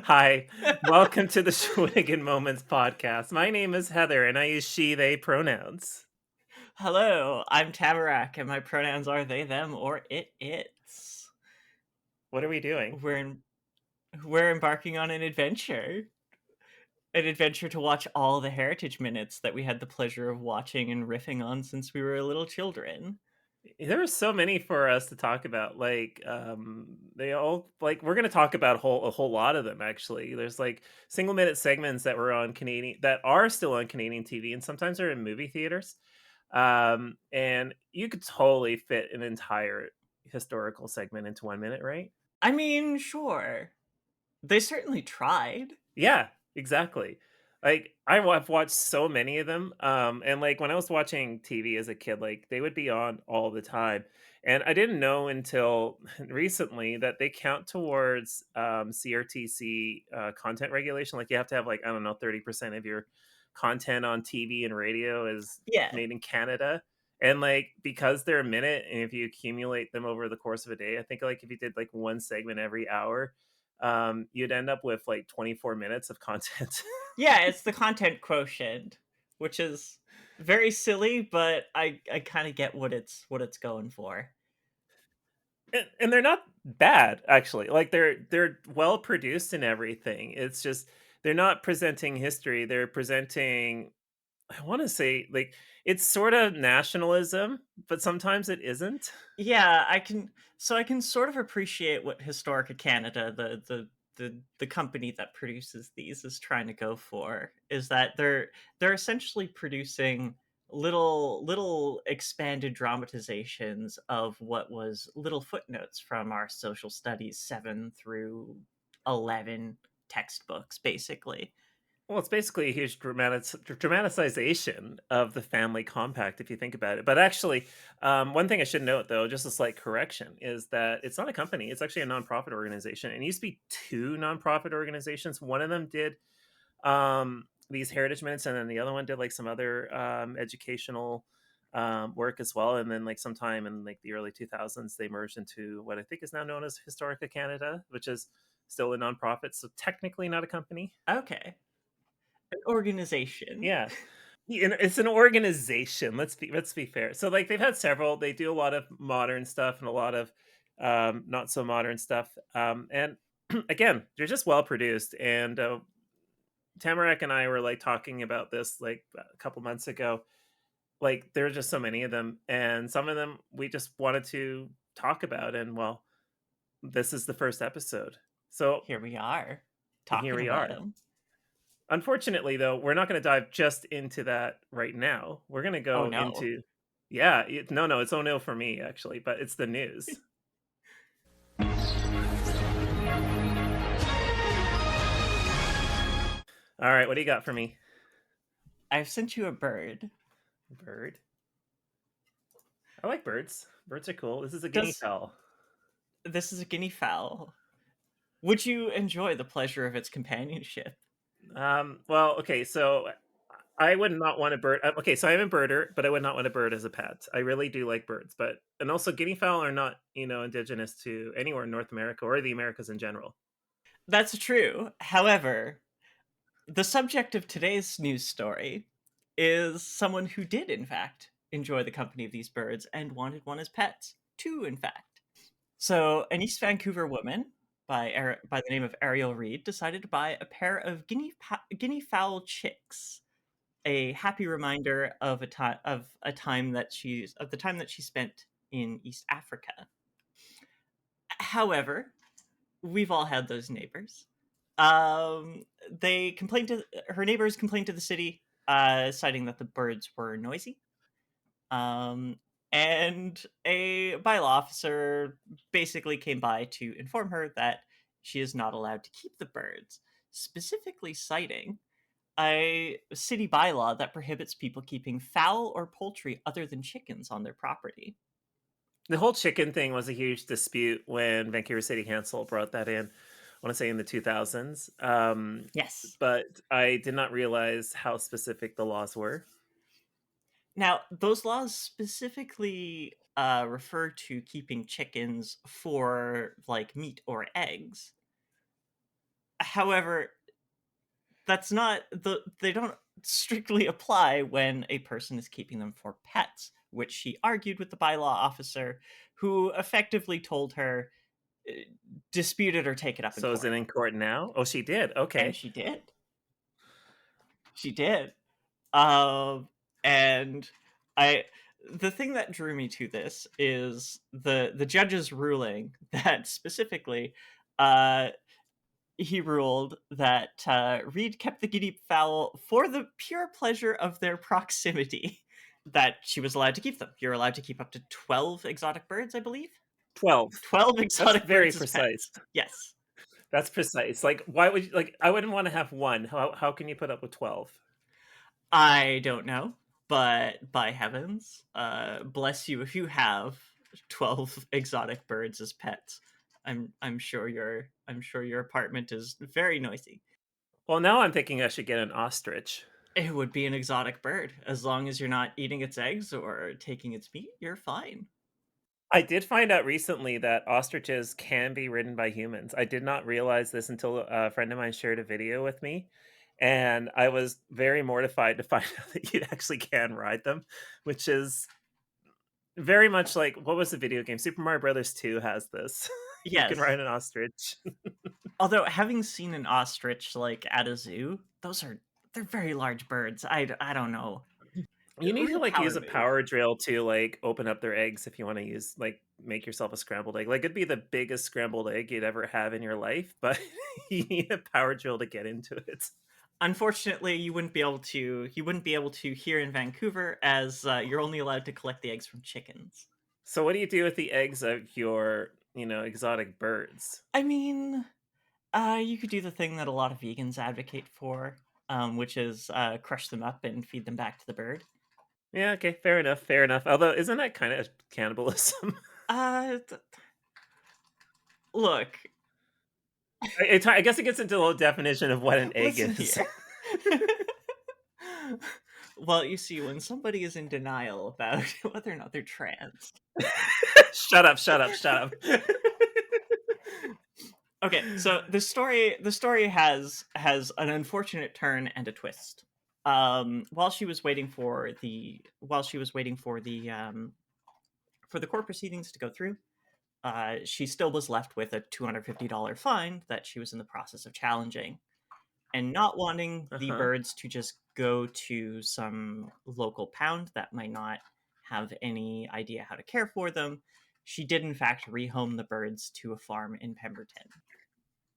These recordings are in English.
Hi, welcome to the Shawinigan Moments podcast. My name is Heather, and I use she, they pronouns. Hello, I'm Tamarack, and my pronouns are they, them, or it's. What are we doing? We're in, we're embarking on an adventure to watch all the Heritage Minutes that we had the pleasure of watching and riffing on since we were little children. There are so many for us to talk about. They all we're going to talk about a whole lot of them. Actually, there's like single minute segments that were on Canadian that are still on Canadian TV, and sometimes they're in movie theaters. And you could totally fit an entire historical segment into 1 minute, right? I mean, sure, they certainly tried. Yeah, exactly. I've watched so many of them, and, like, when I was watching TV as a kid, like, they would be on all the time, and I didn't know until recently that they count towards, CRTC, content regulation, like, you have to have, like, I don't know, 30% of your content on TV and radio is Yeah, made in Canada, and, like, because they're a minute, and if you accumulate them over the course of a day, I think, like, if you did, like, 1 segment every hour, you'd end up with like 24 minutes of content. yeah, it's the content quotient, which is very silly, but I kind of get what it's going for. And they're not bad actually. Like they're well produced and everything. It's just they're not presenting history. They're presenting I want to say like it's sort of nationalism, but sometimes it isn't. Yeah, I can sort of appreciate what Historica Canada, the company that produces these, is trying to go for, is that they're essentially producing little expanded dramatizations of what was little footnotes from our social studies 7 through 11 textbooks, basically. Well, it's basically a huge dramatization of the family compact, if you think about it. But actually, one thing I should note, though, just a slight correction, is that it's not a company. It's actually a nonprofit organization. And it used to be two nonprofit organizations. One of them did these heritage minutes, and then the other one did like some other educational work as well. And then, like sometime in like the early 2000s, they merged into what I think is now known as Historica Canada, which is still a nonprofit. So technically not a company. Okay. An organization. Yeah. And it's an organization, let's be fair. So, like, they've had several they do a lot of modern stuff and a lot of, not so modern stuff, and again, they're just well produced, and, Tamarack and I were, like, talking about this, like, a couple months ago. Like, there are just so many of them, and some of them we just wanted to talk about, and, well, this is the first episode. So, Here we are here talking we about are. them. Unfortunately, though, we're not gonna dive just into that right now. We're gonna Oh go no. into yeah, no, it's "Oh, no" for me, actually, but it's the news. Alright, what do you got for me? I've sent you a bird. Bird? I like birds. Birds are cool. This is a guinea Does fowl. This is a guinea fowl. Would you enjoy the pleasure of its companionship? Well, okay, so I would not want a bird okay, so I'm a birder, but I would not want a bird as a pet. I really do like birds, but and also guinea fowl are not, indigenous to anywhere in North America or the Americas in general. That's true. However, the subject of today's news story is someone who did, in fact, enjoy the company of these birds and wanted one as pets. Two, in fact. So, an East Vancouver woman by the name of Ariel Reed decided to buy a pair of guinea fowl chicks, a happy reminder of a time that she spent in East Africa. However, we've all had those neighbors. They complained to Her neighbors complained to the city, citing that the birds were noisy. Um, and a bylaw officer basically came by to inform her that she is not allowed to keep the birds, specifically citing a city bylaw that prohibits people keeping fowl or poultry other than chickens on their property. The whole chicken thing was a huge dispute when Vancouver City Council brought that in, I wanna say in the 2000s, Yes. but I did not realize how specific the laws were. Now, those laws specifically refer to keeping chickens for like meat or eggs. However, that's not they don't strictly apply when a person is keeping them for pets, which she argued with the bylaw officer, who effectively told her, dispute it or take it up in So is court. it in court now? Oh, she did. And Okay. she did. She did. And I the thing that drew me to this is the judge's ruling that specifically, uh he ruled that Reed kept the guinea fowl for the pure pleasure of their proximity. That she was allowed to keep them. You're allowed to keep up to 12 exotic birds, I believe. 12. 12 That's exotic very birds as precise. pets. Yes. That's precise. Like, why would you, like, I wouldn't want to have one. How can you put up with 12? I don't know, but by heavens, bless you if you have 12 exotic birds as pets. I'm sure your apartment is very noisy. Well, now I'm thinking I should get an ostrich. It would be an exotic bird. As long as you're not eating its eggs or taking its meat, you're fine. I did find out recently that ostriches can be ridden by humans. I did not realize this until a friend of mine shared a video with me, and I was very mortified to find out that you actually can ride them, which is very much like what was the video game? Super Mario Brothers 2 has this. You can Yes. ride an ostrich. Although having seen an ostrich like at a zoo, they're very large birds. I don't know. You need to Real like use power a move. power drill to like open up their eggs if you want to use like make yourself a scrambled egg. Like it'd be the biggest scrambled egg you'd ever have in your life, but you need a power drill to get into it. Unfortunately, you wouldn't be able to. You wouldn't be able to here in Vancouver, as you're only allowed to collect the eggs from chickens. So what do you do with the eggs of your, exotic birds? I mean, you could do the thing that a lot of vegans advocate for, which is crush them up and feed them back to the bird. Yeah, okay, fair enough, fair enough. Although isn't that kind of cannibalism? Th- Look, I guess it gets into the whole definition of what an egg listen is. here. Well, you see, when somebody is in denial about whether or not they're trans. Shut up, shut up, shut up. Okay, so the story has an unfortunate turn and a twist. While she was waiting for the court proceedings to go through, she still was left with a $250 fine that she was in the process of challenging. And not wanting the Uh-huh. birds to just go to some local pound that might not have any idea how to care for them, she did in fact rehome the birds to a farm in Pemberton.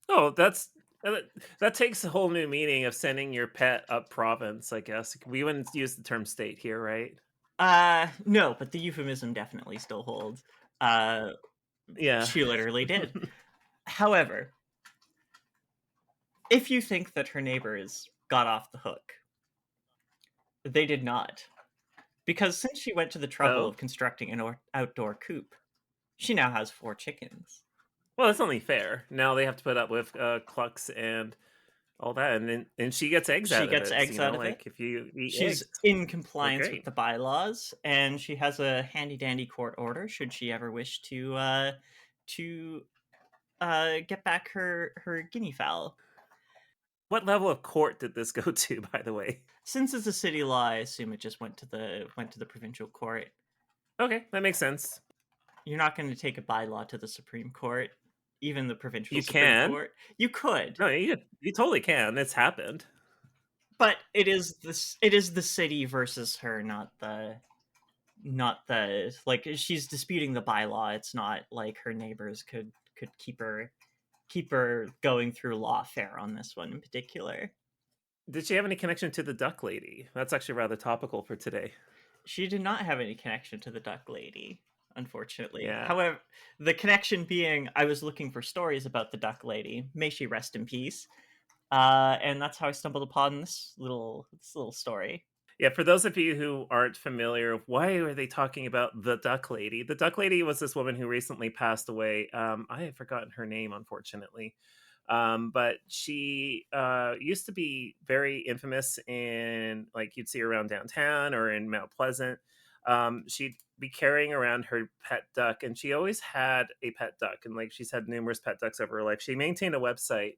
Oh, that takes a whole new meaning of sending your pet up province, I guess. We wouldn't use the term state here, right? No, but the euphemism definitely still holds. Uh, Yeah. she literally did. However, if you think that her neighbors got off the hook, they did not. Because since she went to the trouble Oh? of constructing an outdoor coop, she now has 4 chickens. Well, that's only fair. Now they have to put up with clucks and all that, and she gets eggs She out of gets it. eggs out of it. Like if you eat She's eggs, in they're compliance with great. the bylaws, and she has a handy dandy court order should she ever wish to get back her guinea fowl. What level of court did this go to, by the way? Since it's a city law, I assume it just went to the provincial court. Okay, that makes sense. You're not going to take a bylaw to the Supreme Court, even the provincial You Supreme can. Court. You could, No, you totally can. It's happened. but it is the city versus her, not the like she's disputing the bylaw. It's not like her neighbors could keep her going through lawfare on this one in particular. Did she have any connection to the duck lady? That's actually rather topical for today. She did not have any connection to the duck lady, unfortunately. Yeah. However, the connection being I was looking for stories about the duck lady. May she rest in peace. And that's how I stumbled upon this little story. Yeah, for those of you who aren't familiar, why are they talking about the duck lady? The duck lady was this woman who recently passed away. I have forgotten her name, unfortunately. But she used to be very infamous in, like, you'd see her around downtown or in Mount Pleasant. she'd be carrying around her pet duck, and she always had a pet duck, and like she's had numerous pet ducks over her life. She maintained a website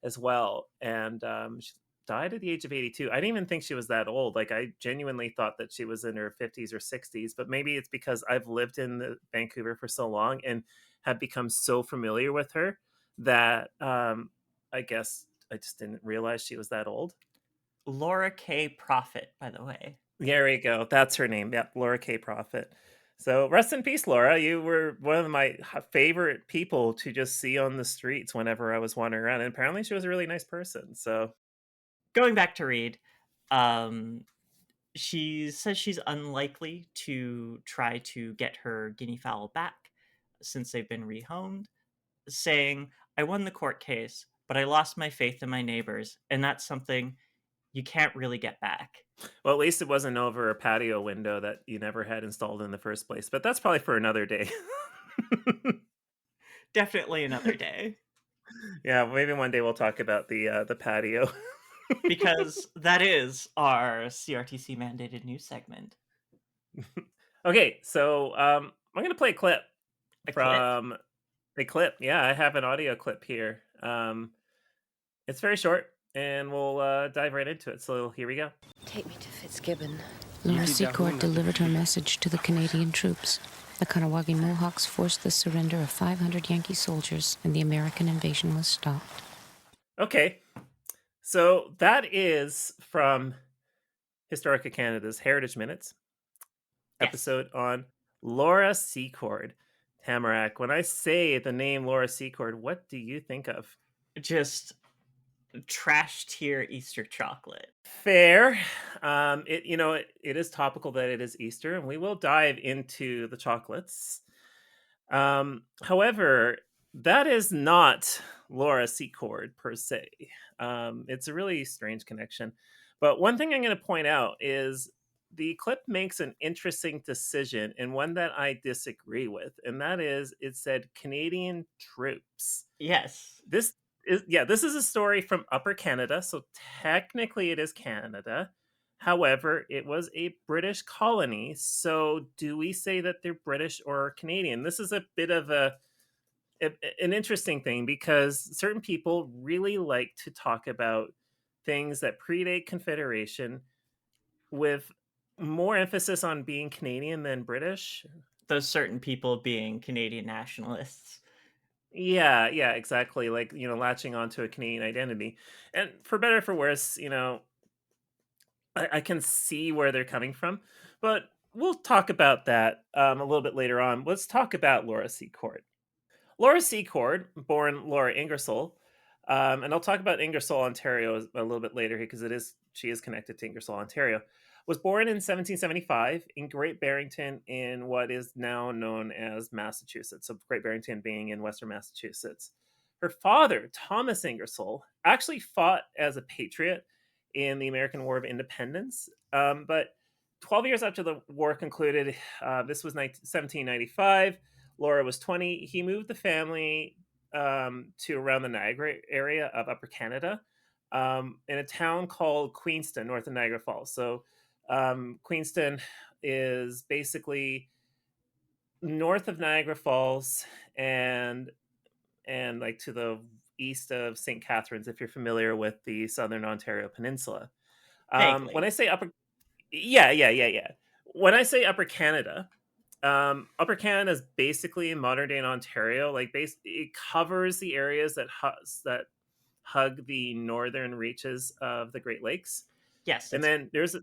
as well, and she died at the age of 82. I didn't even think she was that old. Like I genuinely thought that she was in her 50s or 60s, but maybe it's because I've lived in Vancouver for so long and have become so familiar with her that I guess I just didn't realize she was that old. Laura K. Prophet, by the way. There we go. That's her name. Yep, Laura K. Prophet. So rest in peace, Laura. You were one of my favorite people to just see on the streets whenever I was wandering around. And apparently she was a really nice person. So Going back to Reed, um, she says she's unlikely to try to get her guinea fowl back since they've been rehomed, saying, I won the court case, but I lost my faith in my neighbors, and that's something you can't really get back. well, at least it wasn't over a patio window that you never had installed in the first place. But that's probably for another day. Definitely another day. Yeah, maybe one day we'll talk about the patio. Because that is our CRTC mandated news segment. Okay, so I'm gonna play a clip A clip? from a clip. Yeah, I have an audio clip here. It's very short, and we'll dive right into it. So here we go. Take me to Fitzgibbon. Laura Secord delivered her message to the Canadian troops. The Kahnawake Mohawks forced the surrender of 500 Yankee soldiers, and the American invasion was stopped. Okay, so that is from Historica Canada's Heritage Minutes episode on Laura Secord. Tamarack, when I say the name Laura Secord, what do you think of? Just trash tier Easter chocolate. Fair. It is topical that it is Easter, and we will dive into the chocolates. However, that is not Laura Secord per se. It's a really strange connection. But one thing I'm going to point out is the clip makes an interesting decision and one that I disagree with, and that is it said Canadian troops. Yes. This is a story from Upper Canada, so technically it is Canada. However, it was a British colony, so do we say that they're British or Canadian? This is a bit of an interesting thing because certain people really like to talk about things that predate Confederation with more emphasis on being Canadian than British. Those certain people being Canadian nationalists. Yeah, exactly. Like, latching onto a Canadian identity. And for better or for worse, I can see where they're coming from. But we'll talk about that a little bit later on. Let's talk about Laura Secord. Laura Secord, born Laura Ingersoll, and I'll talk about Ingersoll, Ontario a little bit later here because she is connected to Ingersoll, Ontario, was born in 1775 in Great Barrington in what is now known as Massachusetts. So Great Barrington being in Western Massachusetts. Her father, Thomas Ingersoll, actually fought as a patriot in the American War of Independence. But 12 years after the war concluded, this was 1795, Laura was 20. He moved the family to around the Niagara area of Upper Canada in a town called Queenston, north of Niagara Falls. So Queenston is basically north of Niagara Falls and like to the east of St. Catharines, if you're familiar with the Southern Ontario Peninsula. When I say upper, yeah. When I say Upper Canada, Upper Canada is basically modern day in Ontario. Like, it covers the areas that hug the northern reaches of the Great Lakes. Yes. And then there's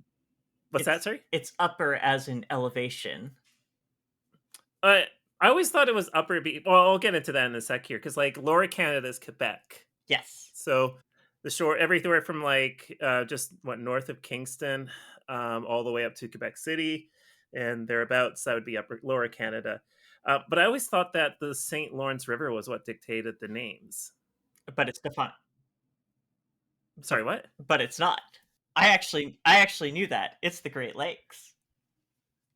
what's that? Sorry, it's upper as in elevation. I always thought it was upper. Well, I'll get into that in a sec here because like Lower Canada is Quebec. Yes. So the shore, everywhere from like just north of Kingston, all the way up to Quebec City and thereabouts, that would be Lower Canada. But I always thought that the St. Lawrence River was what dictated the names. But it's defined. Sorry, what? But it's not. I actually knew that. It's the Great Lakes.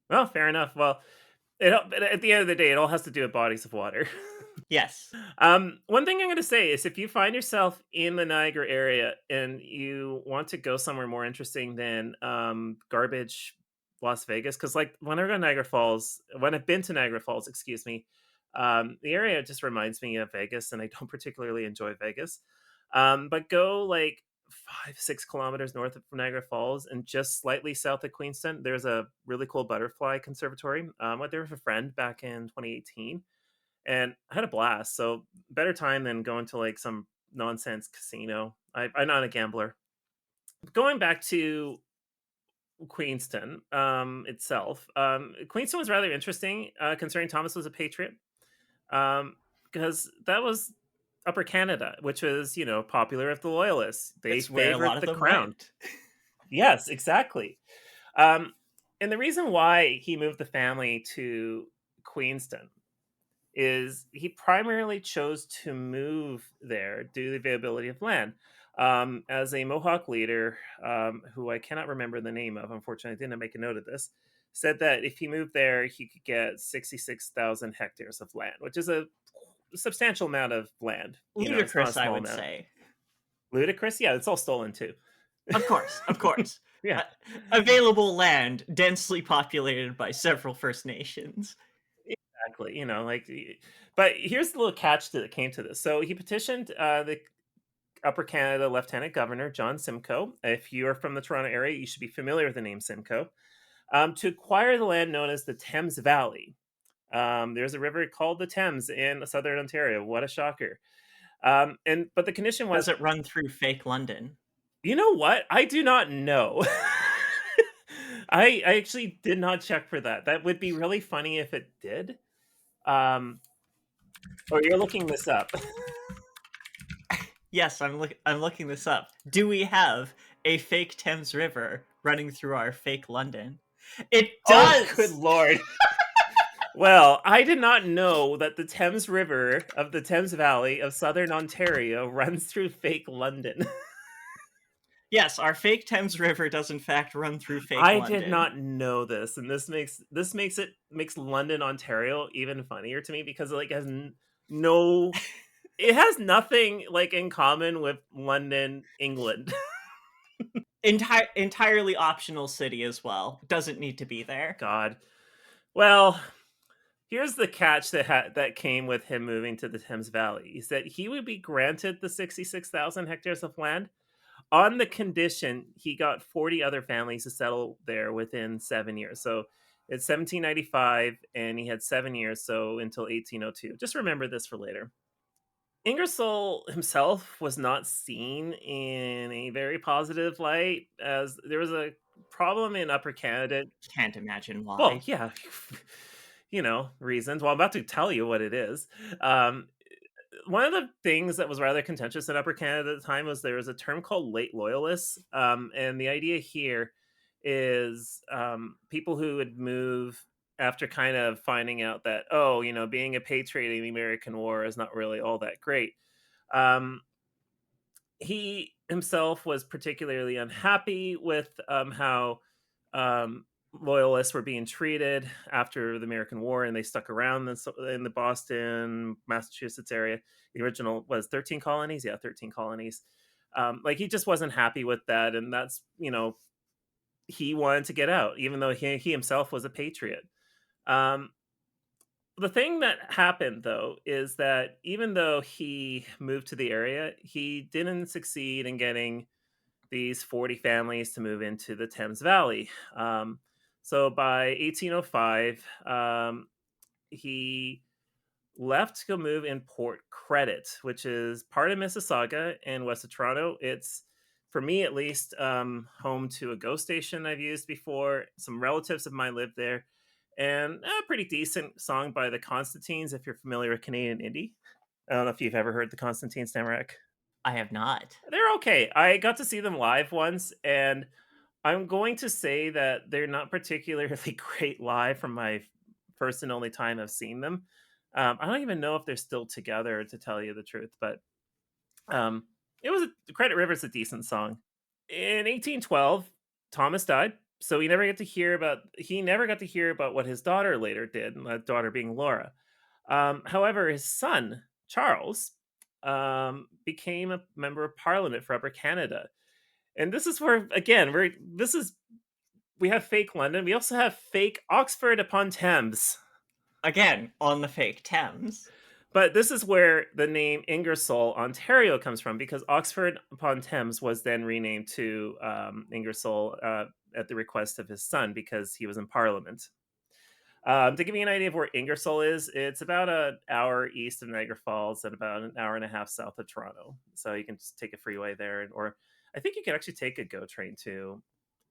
Well, fair enough. Well, at the end of the day, it all has to do with bodies of water. Yes. One thing I'm going to say is if you find yourself in the Niagara area and you want to go somewhere more interesting than garbage Las Vegas because, like, when I go to Niagara Falls, when I've been to Niagara Falls, excuse me, the area just reminds me of Vegas, and I don't particularly enjoy Vegas. But go like 5, 6 kilometers north of Niagara Falls, and just slightly south of Queenston, there's a really cool butterfly conservatory. Went there with a friend back in 2018, and I had a blast. So better time than going to like some nonsense casino. I'm not a gambler. Going back to Queenston itself, Queenston was rather interesting, considering Thomas was a patriot, because that was Upper Canada, which was, popular with the loyalists. They It's where a lot favored of the them crown. went. Yes, exactly. Um, and the reason why he moved the family to Queenston is he primarily chose to move there due to the availability of land. As a Mohawk leader, who I cannot remember the name of, unfortunately, I didn't make a note of this, said that if he moved there, he could get 66,000 hectares of land, which is a substantial amount of land. It's not a Ludicrous, I small would amount. say. Ludicrous? Yeah, it's all stolen too. Of course, of course. Yeah. Available land, densely populated by several First Nations. Exactly. But here's the little catch that came to this. So he petitioned the Upper Canada Lieutenant Governor John Simcoe. If you are from the Toronto area, you should be familiar with the name Simcoe. To acquire the land known as the Thames Valley. There's a river called the Thames in southern Ontario. What a shocker! But the condition was, Does it run through fake London? you know what? I do not know. I actually did not check for that. That would be really funny if it did. Oh, you're looking this up. Yes, I'm looking this up. Do we have a fake Thames River running through our fake London? It does. Oh, good lord. Well, I did not know that the Thames River of the Thames Valley of southern Ontario runs through fake London. Yes, our fake Thames River does in fact run through fake I London. did not know this, and this makes London, Ontario even funnier to me because it has no, it has nothing like in common with London, England. Entirely optional city as well. Doesn't need to be there. God. Well, here's the catch that came with him moving to the Thames Valley is that he would be granted the 66,000 hectares of land on the condition he got 40 other families to settle there within 7 years. So it's 1795, and he had 7 years, so until 1802. Just remember this for later. Ingersoll himself was not seen in a very positive light, as there was a problem in Upper Canada. Can't imagine why. Well, yeah, reasons. Well, I'm about to tell you what it is. One of the things that was rather contentious in Upper Canada at the time was there was a term called late loyalists. And the idea here is people who would move after kind of finding out that, being a patriot in the American War is not really all that great. He himself was particularly unhappy with how loyalists were being treated after the American War, and they stuck around in the Boston, Massachusetts area. The original was 13 colonies. Yeah, 13 colonies. He just wasn't happy with that, and that's, he wanted to get out, even though he himself was a patriot. The thing that happened, though, is that even though he moved to the area, he didn't succeed in getting these 40 families to move into the Thames Valley. So by 1805, he left to go move in Port Credit, which is part of Mississauga in west of Toronto. It's, for me at least, home to a ghost station I've used before. Some relatives of mine lived there. And a pretty decent song by the Constantines, if you're familiar with Canadian indie. I don't know if you've ever heard the Constantines, Tamarack. I have not. They're okay. I got to see them live once, and I'm going to say that they're not particularly great live from my first and only time I've seen them. I don't even know if they're still together, to tell you the truth, but it was Credit River's a decent song. In 1812, Thomas died, so he never got to hear about what his daughter later did, and that daughter being Laura. However, his son Charles became a member of Parliament for Upper Canada, and this is where again this is We have fake London. We also have fake Oxford upon Thames. Again, on the fake Thames. But this is where the name Ingersoll, Ontario comes from, because Oxford upon Thames was then renamed to Ingersoll at the request of his son because he was in Parliament. To give you an idea of where Ingersoll is, it's about an hour east of Niagara Falls and about an hour and a half south of Toronto. So you can just take a freeway there, or I think you can actually take a GO train to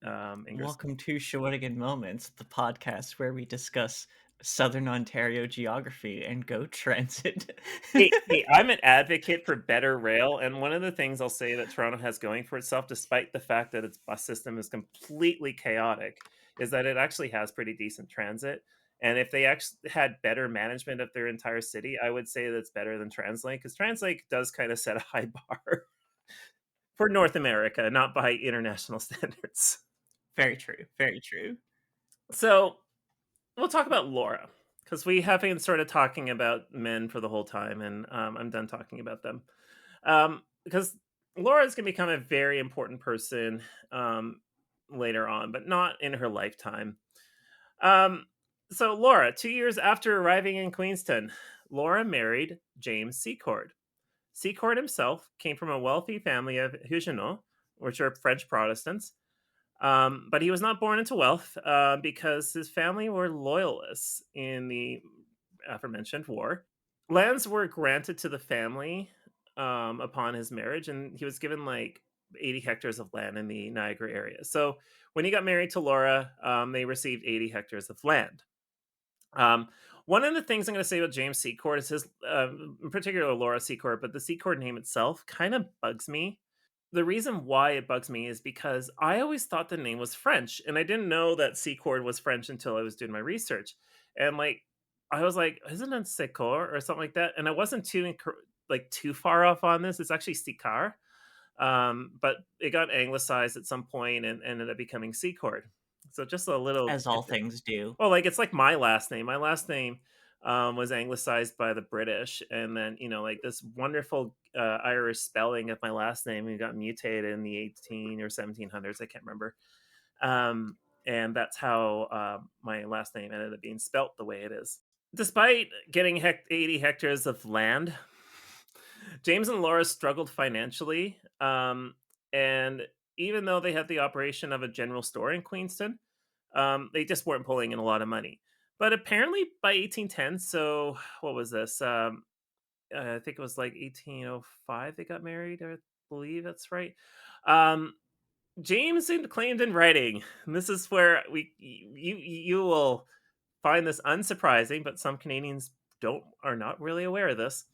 Ingersoll. Welcome to Shawinigan Moments, the podcast where we discuss Southern Ontario geography and GO transit. Hey, I'm an advocate for better rail, and one of the things I'll say that Toronto has going for itself, despite the fact that its bus system is completely chaotic, is that it actually has pretty decent transit. And if they actually had better management of their entire city, I would say that's better than TransLink, because TransLink does kind of set a high bar for North America, not by international standards. Very true. Very true. So we'll talk about Laura, because we have been sort of talking about men for the whole time, and I'm done talking about them. Because Laura is going to become a very important person later on, but not in her lifetime. So Laura, 2 years after arriving in Queenston, Laura married James Secord. Secord himself came from a wealthy family of Huguenots, which are French Protestants. But he was not born into wealth because his family were loyalists in the aforementioned war. Lands were granted to the family upon his marriage, and he was given like 80 hectares of land in the Niagara area. So when he got married to Laura, they received 80 hectares of land. One of the things I'm going to say about James Secord is his, in particular Laura Secord, but the Secord name itself kind of bugs me. The reason why it bugs me is because I always thought the name was French, and I didn't know that Secord was French until I was doing my research. And like, I was like, isn't it Secord or something like that? And I wasn't too far off on this. It's actually Secar, but it got anglicized at some point and ended up becoming Secord. So just a little As all things do. well, like, it's like my last name. My last name was anglicized by the British, and then like this wonderful Irish spelling of my last name, and got mutated in the 18 or 1700s. I can't remember. And that's how my last name ended up being spelt the way it is. Despite getting 80 hectares of land, James and Laura struggled financially, and even though they had the operation of a general store in Queenston, they just weren't pulling in a lot of money. But apparently by 1810, so what was this? I think it was like 1805 they got married, I believe that's right. Um, James claimed in writing, and this is where you will find this unsurprising, but some Canadians are not really aware of this.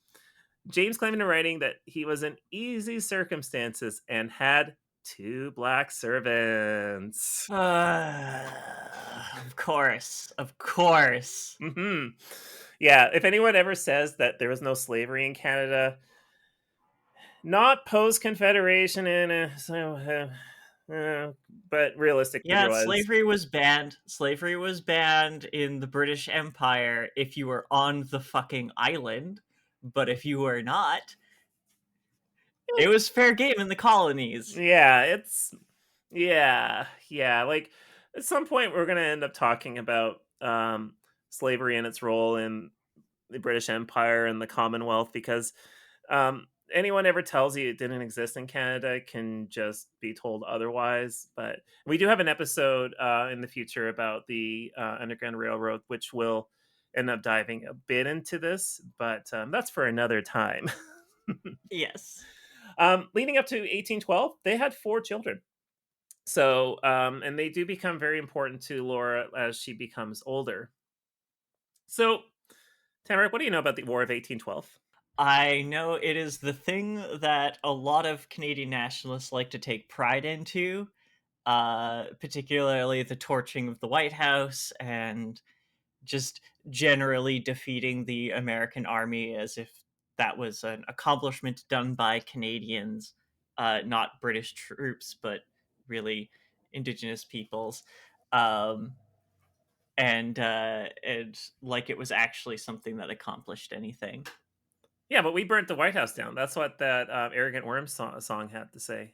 James claimed in writing that he was in easy circumstances and had two black servants. Of course. Of course. Yeah, if anyone ever says that there was no slavery in Canada, not post Confederation, but realistically, there Yeah, was. slavery was banned. Slavery was banned in the British Empire if you were on the fucking island. But if you were not, it was fair game in the colonies. Yeah, yeah. Like at some point, we're gonna end up talking about slavery and its role in the British Empire and the Commonwealth, because anyone ever tells you it didn't exist in Canada can just be told otherwise. But we do have an episode in the future about the Underground Railroad, which will end up diving a bit into this, but that's for another time. Yes. Leading up to 1812, they had 4 children. So, and they do become very important to Laura as she becomes older. So, Tamara, what do you know about the War of 1812? I know it is the thing that a lot of Canadian nationalists like to take pride into, particularly the torching of the White House and just generally defeating the American army as if that was an accomplishment done by Canadians, not British troops, but really Indigenous peoples. And like it was actually something that accomplished anything. Yeah, but we burnt the White House down. That's what that Arrogant Worms song had to say.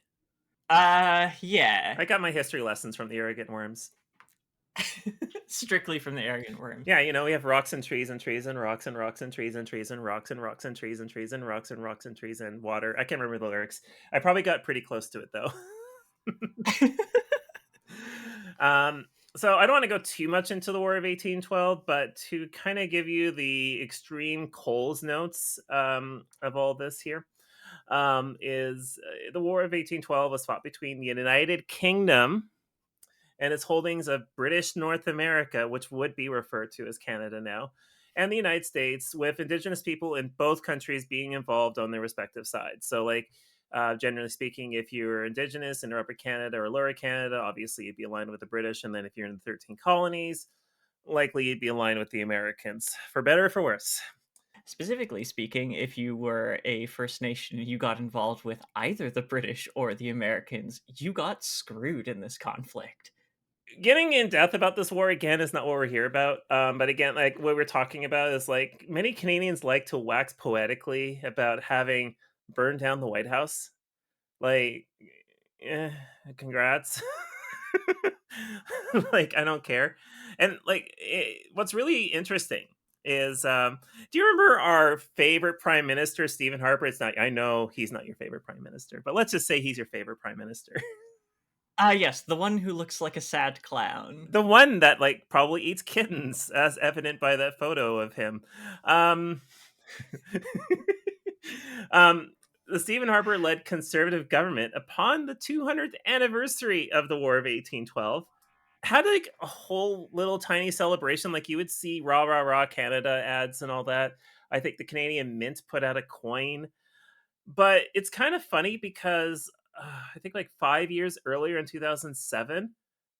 Yeah. I got my history lessons from the Arrogant Worms. Strictly from the Aryan worm. Yeah, we have rocks and trees and trees and rocks and rocks and trees and trees and rocks and rocks and trees and trees and rocks and rocks and trees and water. I can't remember the lyrics. I probably got pretty close to it though. um, so I don't want to go too much into the War of 1812, but to kind of give you the extreme Coles notes of all this here, is the War of 1812 was fought between the United Kingdom and its holdings of British North America, which would be referred to as Canada now, and the United States, with Indigenous people in both countries being involved on their respective sides. So, generally speaking, if you're Indigenous in Upper Canada or Lower Canada, obviously you'd be aligned with the British, and then if you're in the 13 colonies, likely you'd be aligned with the Americans, for better or for worse. Specifically speaking, if you were a First Nation and you got involved with either the British or the Americans, you got screwed in this conflict. Getting in depth about this war again is not what we're here about. But again, like what we're talking about is like many Canadians like to wax poetically about having burned down the White House. Like, eh, congrats. Like, I don't care. And what's really interesting is, do you remember our favorite prime minister, Stephen Harper? It's not. I know he's not your favorite prime minister, but let's just say he's your favorite prime minister. Yes, the one who looks like a sad clown. The one that probably eats kittens, as evident by that photo of him. Um, the Stephen Harper led Conservative government upon the 200th anniversary of the War of 1812 had a whole little tiny celebration, like you would see rah rah rah Canada ads and all that. I think the Canadian Mint put out a coin, but it's kind of funny because I think 5 years earlier in 2007,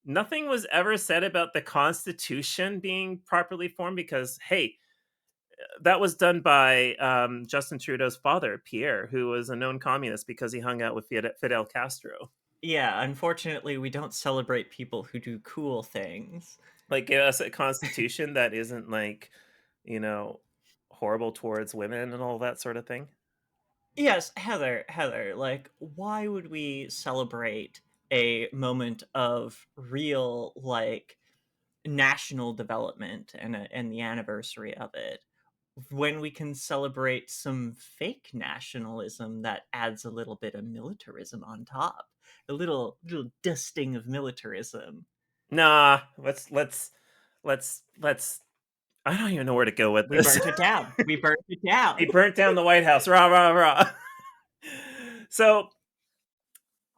nothing was ever said about the Constitution being properly formed because, hey, that was done by Justin Trudeau's father, Pierre, who was a known communist because he hung out with Fidel Castro. Yeah, unfortunately, we don't celebrate people who do cool things. Give us a constitution that isn't horrible towards women and all that sort of thing. Yes, Heather, why would we celebrate a moment of real, national development and the anniversary of it when we can celebrate some fake nationalism that adds a little bit of militarism on top? A little dusting of militarism. Nah, let's I don't even know where to go with this. We burnt it down. We burnt it down. He burnt down the White House. Rah rah rah. So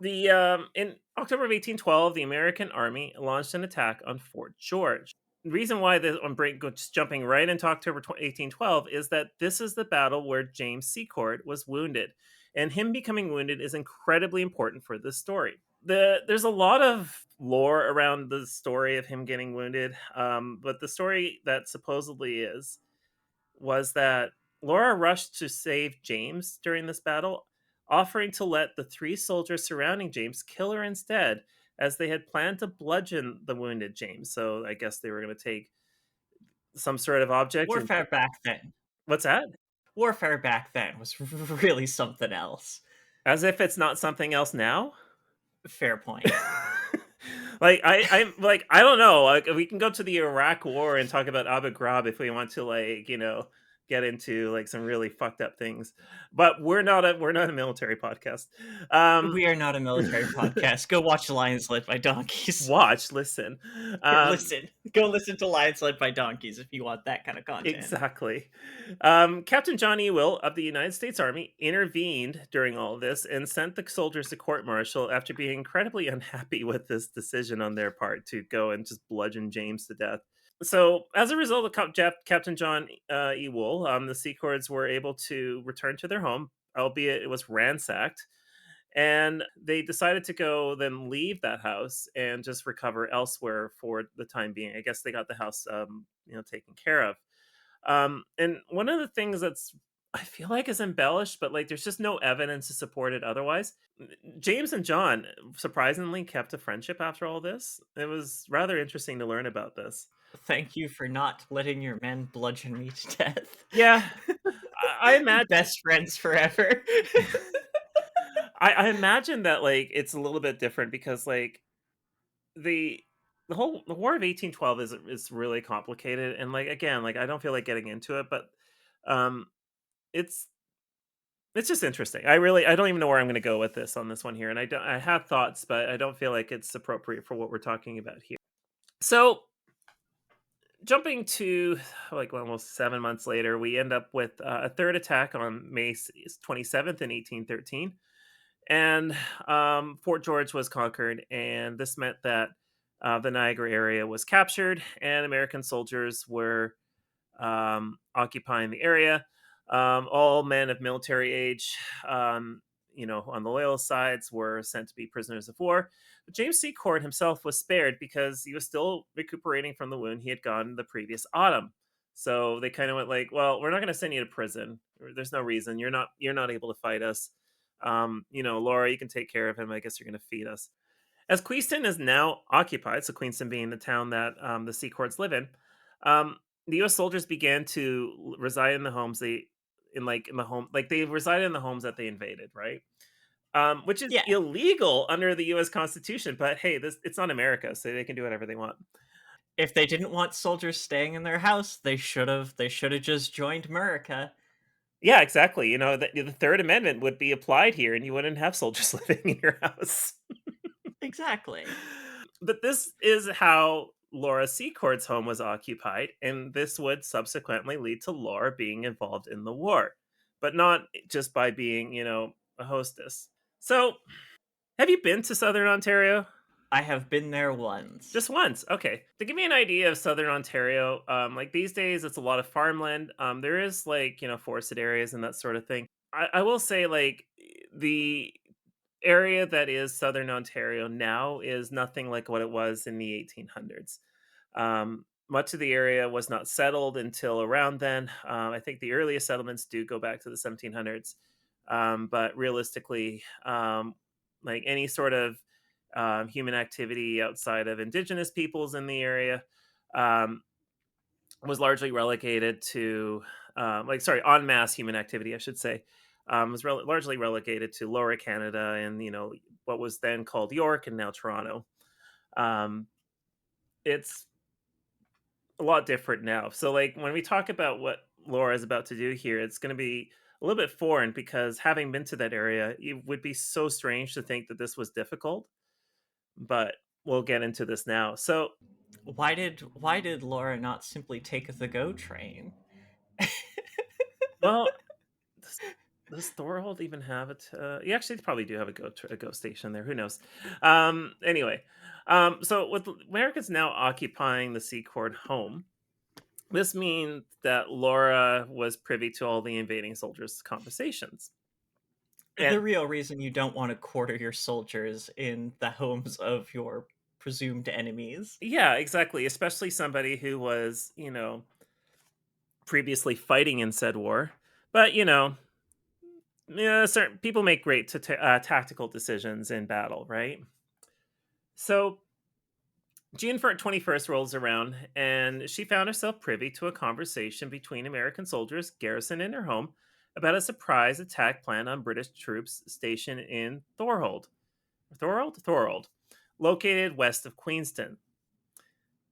in October of 1812, the American Army launched an attack on Fort George. The reason why just jumping right into October 1812 is that this is the battle where James Secord was wounded, and him becoming wounded is incredibly important for this story. There's a lot of lore around the story of him getting wounded, but the story that supposedly was that Laura rushed to save James during this battle, offering to let the 3 soldiers surrounding James kill her instead, as they had planned to bludgeon the wounded James. So I guess they were going to take some sort of object. Warfare back then. What's that? Warfare back then was really something else. As if it's not something else now? Fair point. I don't know. We can go to the Iraq War and talk about Abu Ghraib if we want to, get into some really fucked up things. But we're not a military podcast. We are not a military podcast. Go watch Lions Led by Donkeys. Listen. Go listen to Lions Led by Donkeys if you want that kind of content. Exactly. Captain John E. Will of the United States Army intervened during all of this and sent the soldiers to court-martial after being incredibly unhappy with this decision on their part to go and just bludgeon James to death. So, as a result of Captain John E. Wool, the Secords were able to return to their home, albeit it was ransacked, and they decided to go then leave that house and just recover elsewhere for the time being. I guess they got the house, taken care of. And one of the things that's I feel like is embellished, but there's just no evidence to support it otherwise. James and John surprisingly kept a friendship after all this. It was rather interesting to learn about this. Thank you for not letting your men bludgeon me to death. Yeah, I imagine best friends forever. I imagine that it's a little bit different because the the War of 1812 is really complicated, and like again, like I don't feel like getting into it, but um, it's it's just interesting. I don't even know where I'm going to go with this on this one here, and I have thoughts, but I don't feel like it's appropriate for what we're talking about here. So jumping to like almost 7 months later, we end up with a third attack on May 27th in 1813, and Fort George was conquered, and this meant that the Niagara area was captured, and American soldiers were occupying the area. All men of military age, on the loyal sides, were sent to be prisoners of war. But James Secord himself was spared because he was still recuperating from the wound he had gotten the previous autumn. So they kind of went like, "Well, we're not going to send you to prison. There's no reason. You're not able to fight us. Laura, you can take care of him. I guess you're going to feed us." As Queenston is now occupied, so Queenston being the town that the Secords live um, the U.S. soldiers began to reside in the homes they resided in the homes that they invaded, right? Which is Yeah. illegal under the U.S. Constitution, but hey, this it's not America, so they can do whatever they want. If they didn't want soldiers staying in their house, they should have just joined America. Yeah, exactly. The Third Amendment would be applied here, and you wouldn't have soldiers living in your house. Exactly. But this is how Laura Secord's home was occupied, and this would subsequently lead to Laura being involved in the war, but not just by being, a hostess. So, have you been to Southern Ontario? I have been there once. Just once. Okay. To give me an idea of Southern Ontario, like these days, it's a lot of farmland. There is like, forested areas and that sort of thing. I will say, like, the area that is Southern Ontario now is nothing like what it was in the 1800s. Much of the area was not settled until around then. I think the earliest settlements do go back to the 1700s. But realistically, like any sort of human activity outside of indigenous peoples in the area um, was largely relegated to, en masse human activity, I should say, was largely relegated to Lower Canada and, what was then called York and now Toronto. Um, it's a lot different now. So, like, when we talk about what Laura is about to do here, it's going to be a little bit foreign because having been to that area, it would be so strange to think that this was difficult, but we'll get into this now. So, Why did Laura not simply take the GO train? well, does, does Thorhold even have it? You actually probably do have a go station there. Who knows? Anyway, so with Americans now occupying the Secord home, this means that Laura was privy to all the invading soldiers' conversations. The And real reason you don't want to quarter your soldiers in the homes of your presumed enemies. yeah, exactly. Especially somebody who was, previously fighting in said war. But, yeah, certain people make great tactical decisions in battle, right? So June 21st rolls around, and she found herself privy to a conversation between American soldiers garrisoned in her home about a surprise attack plan on British troops stationed in Thorold, located west of Queenston.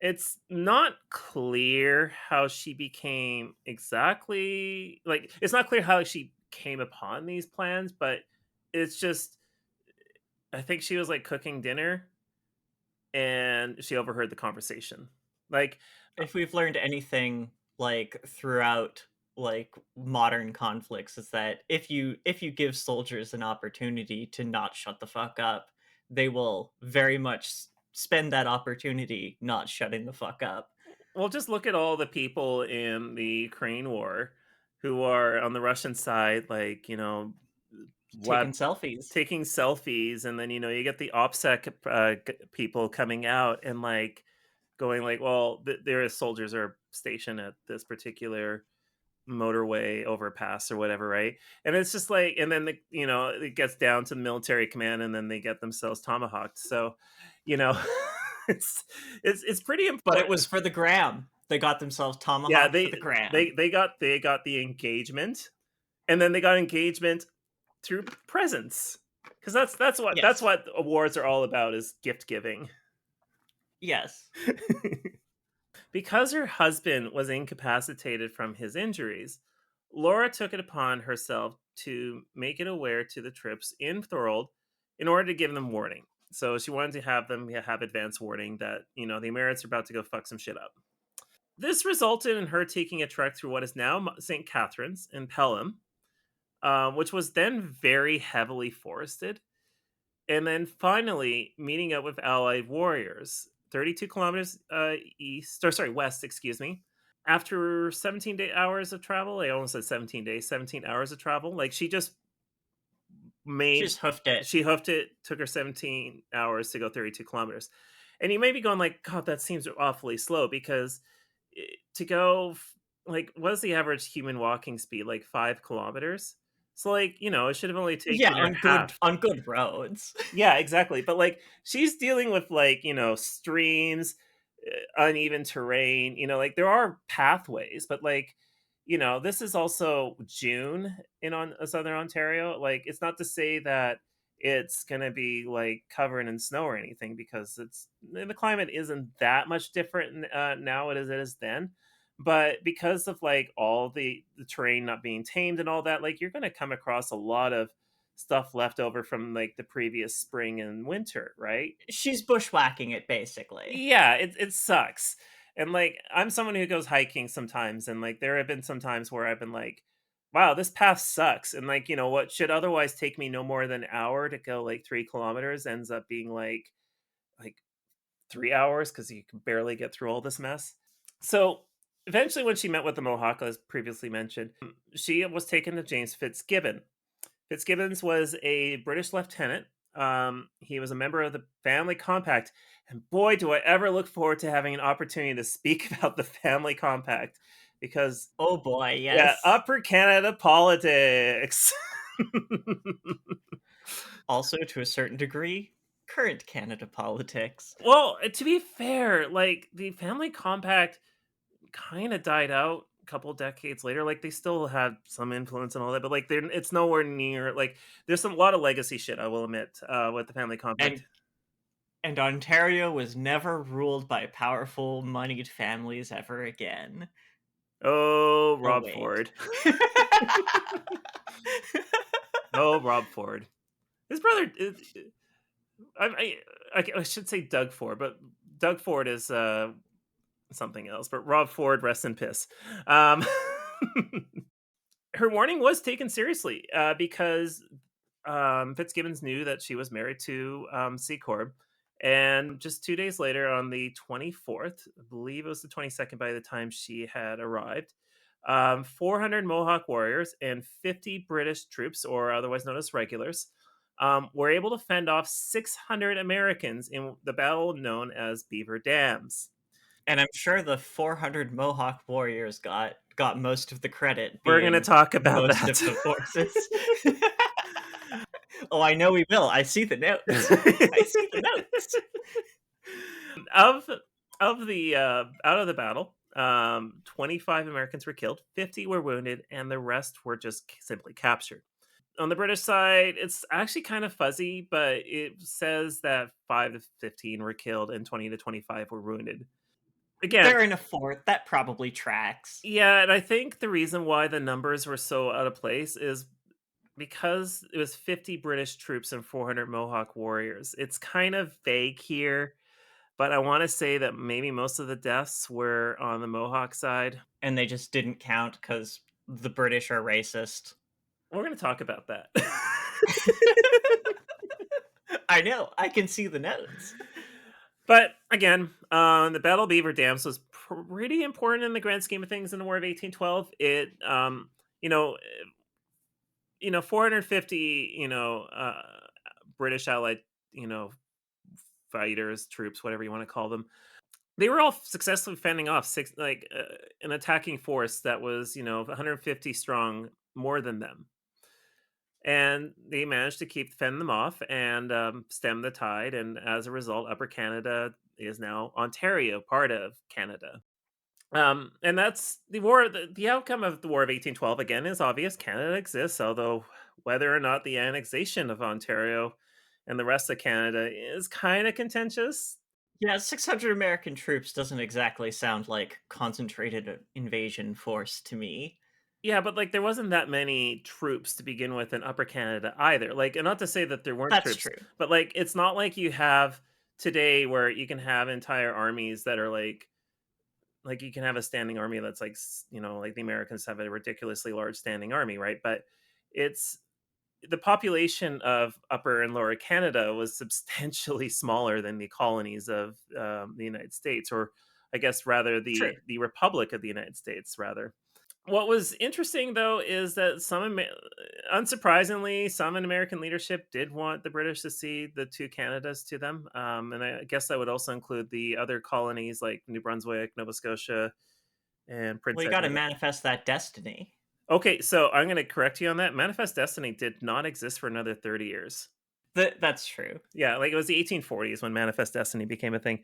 It's not clear how she became exactly like it's not clear how she came upon these plans, but it's just I think she was like cooking dinner and she overheard the conversation. Like, If we've learned anything throughout modern conflicts, is that if you give soldiers an opportunity to not shut the fuck up, they will very much spend that opportunity not shutting the fuck up. well, just look at all the people in the Ukraine war who are on the Russian side, like, Taking Vlad selfies. taking selfies, and then you get the OPSEC people coming out and like going like, well, their soldiers are stationed at this particular motorway overpass or whatever, right? And it's just like, and then it gets down to military command, and then they get themselves tomahawked. So, you know, it's it's pretty But it important. was for the gram. They got themselves Yeah, tomahawked for they the gram. they they got they got the engagement, and then they got engagement through presents because that's what Yes. awards are all about is gift giving. Yes. Because her husband was incapacitated from his injuries, Laura took it upon herself to make it aware to the troops in Thorold in order to give them warning. So she wanted to have them have advance warning that, the Americans are about to go fuck some shit up. This resulted in her taking a trek through what is now St. Catharines in Pelham, which was then very heavily forested, and then finally meeting up with allied warriors 32 kilometers west, excuse me. After hours of travel, I almost said 17 days, 17 hours of travel. Like she just She made, just hoofed it. she hoofed it, took her 17 hours to go 32 kilometers. And you may be going like, God, that seems awfully slow because to go, like, what is the average human walking speed? Like 5 kilometers? So, like, it should have only Yeah, taken her half. on good roads. Yeah, exactly. But like she's dealing with like, streams, uneven terrain, like there are pathways, but like, this is also June in on southern Ontario. Like it's not to say that it's going to be like covered in snow or anything because the climate isn't that much different now as it is then. But because of like all the terrain not being tamed and all that, like you're going to come across a lot of stuff left over from like the previous spring and winter, right? She's bushwhacking it, basically. Yeah, it sucks. And like I'm someone who goes hiking sometimes, and like there have been some times where I've been like, wow, this path sucks. And like, what should otherwise take me no more than an hour to go like 3 kilometers ends up being like 3 hours because you can barely get through all this mess. So eventually when she met with the Mohawk, as previously mentioned, she was taken to James Fitzgibbon. Fitzgibbons was a British lieutenant. He was a member of the Family Compact. And boy, do I ever look forward to having an opportunity to speak about the Family Compact because, Oh boy, yeah, yes. Upper Canada politics. Also, to a certain degree, current Canada politics. Well, to be fair, like the Family Compact kind of died out a couple decades later. Like they still had some influence and all that, but like it's nowhere near like there's a lot of legacy shit, I will admit, with the Family Compact. And Ontario was never ruled by powerful, moneyed families ever again. Oh, Oh, Rob wait. Ford. Oh, Rob Ford. His brother. I should say Doug Ford, but Doug Ford is something else. But Rob Ford, rest in piss. Her warning was taken seriously because Fitzgibbons knew that she was married to Secord. And just 2 days later, on the 24th, I believe it was the 22nd by the time she had arrived, 400 Mohawk warriors and 50 British troops, or otherwise known as regulars, were able to fend off 600 Americans in the battle known as Beaver Dams. And I'm sure the 400 Mohawk warriors got most of the credit. We're going to talk about most that. of the forces. Oh, I know we will. I see the notes. I see the notes. Of the out of the battle, 25 Americans were killed, 50 were wounded, and the rest were just simply captured. On the British side, it's actually kind of fuzzy, but it says that 5 to 15 were killed and 20 to 25 were wounded. Again, They're in a fort. That probably tracks. yeah, and I think the reason why the numbers were so out of place is because it was 50 British troops and 400 Mohawk warriors. It's kind of vague here, but I want to say that maybe most of the deaths were on the Mohawk side. And they just didn't count because the British are racist. We're going to talk about that. I know. I can see the notes. But again, the Battle of Beaver Dams was pretty important in the grand scheme of things in the War of 1812. It, 450, British allied, fighters, troops, whatever you want to call them. They were all successfully fending off an attacking force that was, 150 strong, more than them. And they managed to fend them off and stem the tide. And as a result, Upper Canada is now Ontario, part of Canada. And that's the war. The outcome of the War of 1812, again, is obvious. Canada exists, although whether or not the annexation of Ontario and the rest of Canada is kind of contentious. Yeah, 600 American troops doesn't exactly sound like concentrated invasion force to me. Yeah, but, like, there wasn't that many troops to begin with in Upper Canada either, like, and not to say that there weren't That's troops, true. but, like, it's not like you have today where you can have entire armies that are, like, you can have a standing army that's, like, like, the Americans have a ridiculously large standing army, right? But it's the population of Upper and Lower Canada was substantially smaller than the colonies of, the United States, or I guess rather True. the Republic of the United States, rather. What was interesting, though, is that unsurprisingly, some in American leadership did want the British to cede the two Canadas to them, and I guess that would also include the other colonies like New Brunswick, Nova Scotia, and Prince Well, you got to Edward. manifest that destiny. Okay, so I'm going to correct you on that. Manifest Destiny did not exist for another 30 years. That's true. Yeah, like it was the 1840s when Manifest Destiny became a thing.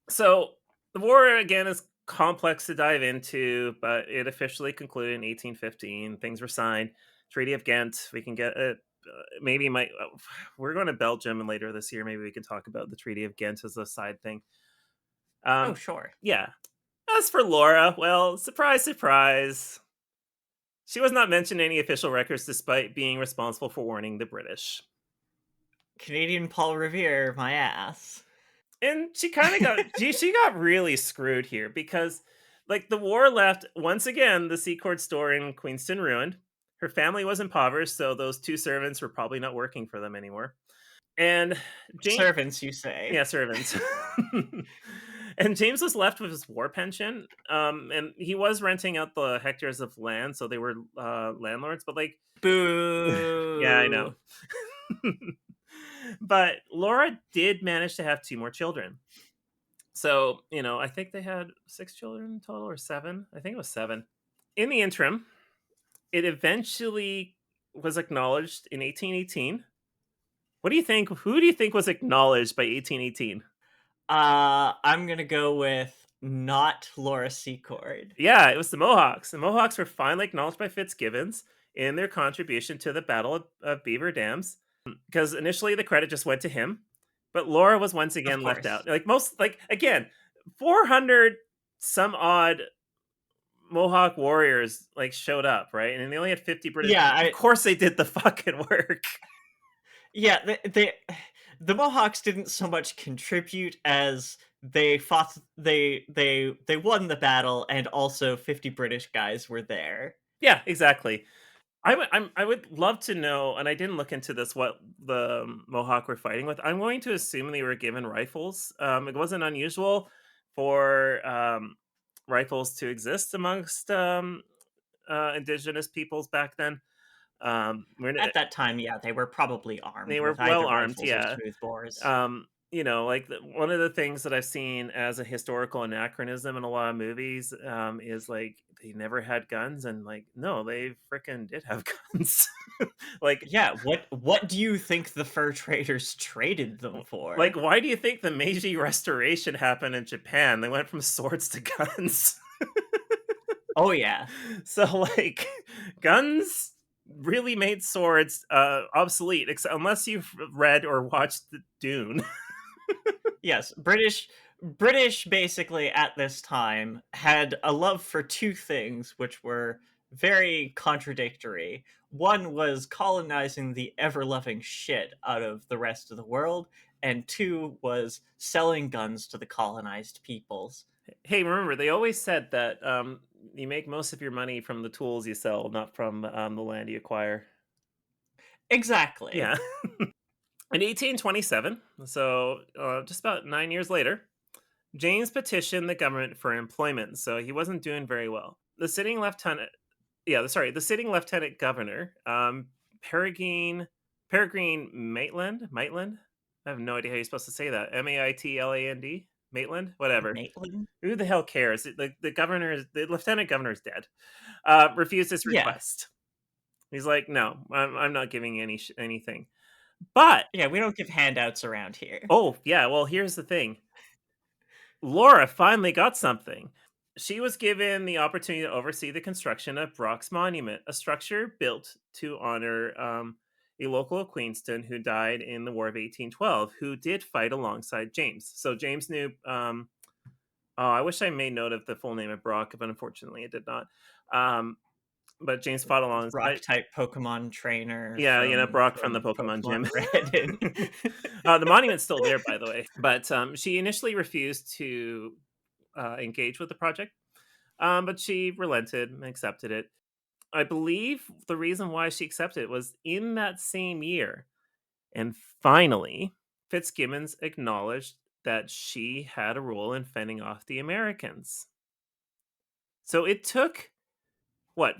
So the war again is complex to dive into, but it officially concluded in 1815. Things were signed. Treaty of Ghent. We can get it. Maybe we're going to Belgium and later this year. Maybe we can talk about the Treaty of Ghent as a side thing. Oh, sure. Yeah. As for Laura, well, surprise, surprise. She was not mentioned in any official records despite being responsible for warning the British. Canadian Paul Revere, my ass. And she kind of got she got really screwed here because like the war left once again the Secord store in Queenston ruined. Her family was impoverished, so those two servants were probably not working for them anymore. And Jane, Servants, you say? yeah, servants. And James was left with his war pension, and he was renting out the hectares of land, so they were landlords. But like, yeah, I know. Boo. But Laura did manage to have two more children. So, I think they had 6 children total or 7. I think it was 7. In the interim, it eventually was acknowledged in 1818. What do you think? Who do you think was acknowledged by 1818? I'm gonna go with not Laura Secord. Yeah, it was the Mohawks. The Mohawks were finally acknowledged by Fitzgibbons in their contribution to the Battle of Beaver Dams, because initially the credit just went to him, but Laura was once Of again left course. out. Like again, 400 some odd Mohawk warriors like showed up, right? And they only had 50 British. Yeah, Of course they did the fucking work. yeah, the Mohawks didn't so much contribute as they fought. They won the battle, and also 50 British guys were there. Yeah, exactly. I would love to know, and I didn't look into this, what the Mohawk were fighting with. I'm going to assume they were given rifles. It wasn't unusual for rifles to exist amongst indigenous peoples back then. At that time, yeah, they were probably armed They were with well either armed, rifles or yeah. smoothbores. Like one of the things that I've seen as a historical anachronism in a lot of movies is like they never had guns, and like no, they freaking did have guns. like, Yeah, what do you think the fur traders traded them like for? why do you think the Meiji Restoration happened in Japan? They went from swords to guns. Oh yeah. So like guns really made swords obsolete, unless you've read or watched Dune. Yes, British basically at this time had a love for two things which were very contradictory. One was colonizing the ever-loving shit out of the rest of the world, and two was selling guns to the colonized peoples. Hey, remember, they always said that you make most of your money from the tools you sell, not from the land you acquire. Exactly. Yeah. In 1827, so just about 9 years later, James petitioned the government for employment, so he wasn't doing very well. The sitting lieutenant governor, Peregrine Maitland. I have no idea how you're supposed to say that. Maitland, Maitland, whatever. Maitland? Who the hell cares? The lieutenant governor is dead. Refused his Yeah. request. He's like, no, I'm not giving anything. But Yeah, we don't give handouts around here. oh yeah, well here's the thing. Laura finally got something. She was given the opportunity to oversee the construction of Brock's Monument, a structure built to honor a local of Queenston who died in the War of 1812, who did fight alongside James. So James knew. Oh, I wish I made note of the full name of Brock, but unfortunately, I did not. But James fought Rock alongside. type Pokemon trainer Yeah, Brock from the from Pokemon gym. Pokemon Red. The monument's still there, by the way. But she initially refused to engage with the project, but she relented and accepted it. I believe the reason why she accepted it was in that same year. And finally, Fitzgibbons acknowledged that she had a role in fending off the Americans. So it took, what,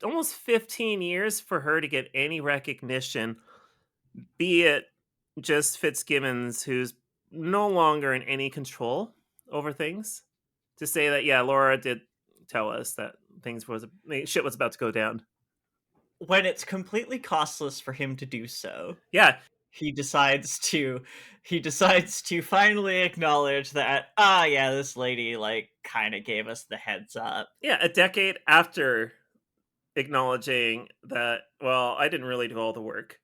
almost 15 years for her to get any recognition, be it just Fitzgibbons, who's no longer in any control over things, to say that, yeah, Laura did tell us that shit was about to go down. When it's completely costless for him to do so, Yeah, he decides to finally acknowledge that yeah, this lady like kind of gave us the heads up. yeah, a decade after acknowledging that, well, I didn't really do all the work.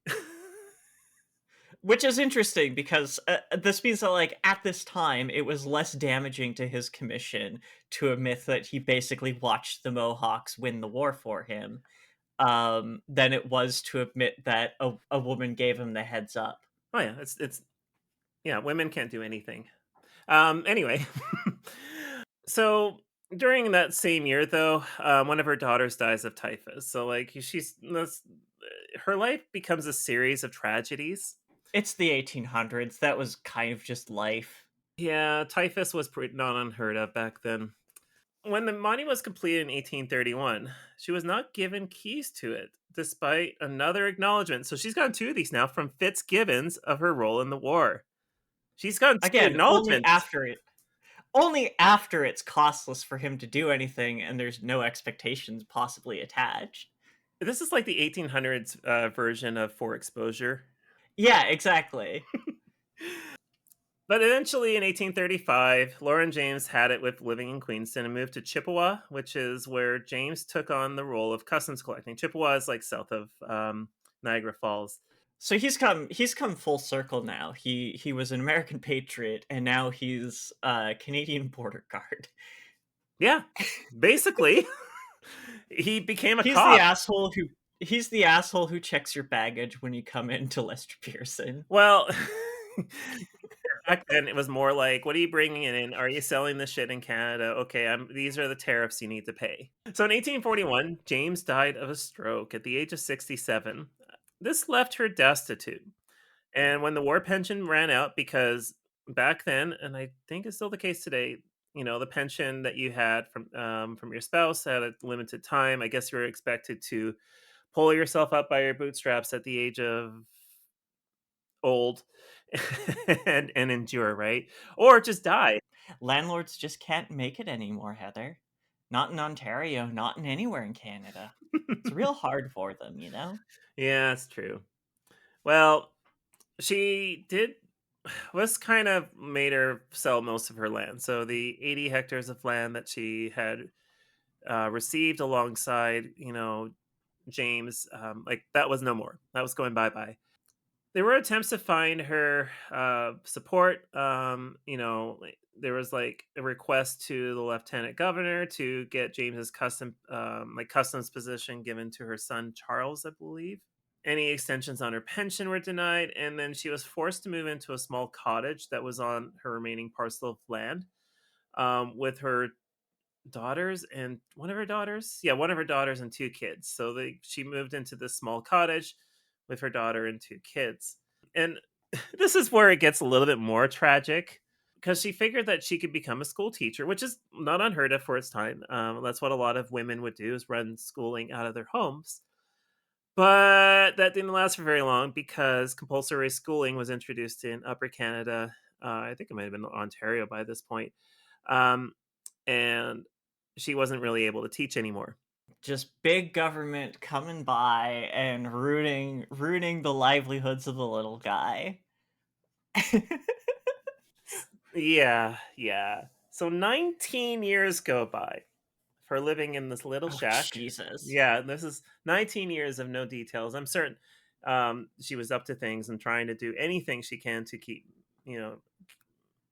Which is interesting because this means that, like, at this time, it was less damaging to his commission to admit that he basically watched the Mohawks win the war for him, than it was to admit that a woman gave him the heads up. Oh yeah, it's yeah, women can't do anything. Anyway, so during that same year, though, one of her daughters dies of typhus. So like her life becomes a series of tragedies. It's the 1800s. That was kind of just life. Yeah, typhus was not unheard of back then. When the monument was completed in 1831, she was not given keys to it, despite another acknowledgement. So she's gotten two of these now from Fitzgibbons of her role in the war. She's gotten two Again, acknowledgements. Only after it's costless for him to do anything and there's no expectations possibly attached. This is like the 1800s version of for exposure. Yeah, exactly. But eventually in 1835, Laura and James had it with living in Queenston and moved to Chippewa, which is where James took on the role of customs collecting. Chippewa is like south of Niagara Falls. So he's come full circle now. He was an American patriot and now he's a Canadian border guard. Yeah, basically. He became a He's cop. He's the asshole who checks your baggage when you come into Lester Pearson. Well, back then it was more like, what are you bringing in? Are you selling this shit in Canada? Okay, these are the tariffs you need to pay. So in 1841, James died of a stroke at the age of 67. This left her destitute. And when the war pension ran out, because back then, and I think it's still the case today, the pension that you had from your spouse had a limited time. I guess you were expected to pull yourself up by your bootstraps at the age of old and endure, right? Or just die. Landlords just can't make it anymore, Heather. Not in Ontario, not in anywhere in Canada. It's real hard for them, you know? Yeah, that's true. Well, she did. Was kind of made her sell most of her land. So the 80 hectares of land that she had received alongside, James, like that was no more. That was going bye-bye. There were attempts to find her support. There was like a request to the lieutenant governor to get James's customs position given to her son Charles, I believe. Any extensions on her pension were denied, and then she was forced to move into a small cottage that was on her remaining parcel of land with her daughters and one of her daughters. Yeah, one of her daughters and two kids. So she moved into this small cottage with her daughter and two kids. And this is where it gets a little bit more tragic because she figured that she could become a school teacher, which is not unheard of for its time. That's what a lot of women would do, is run schooling out of their homes. But that didn't last for very long because compulsory schooling was introduced in Upper Canada. I think it might have been Ontario by this point. And she wasn't really able to teach anymore. Just big government coming by and ruining the livelihoods of the little guy. Yeah. So 19 years go by for living in this little shack. Jesus. Yeah, this is 19 years of no details. I'm certain She was up to things and trying to do anything she can to keep, you know,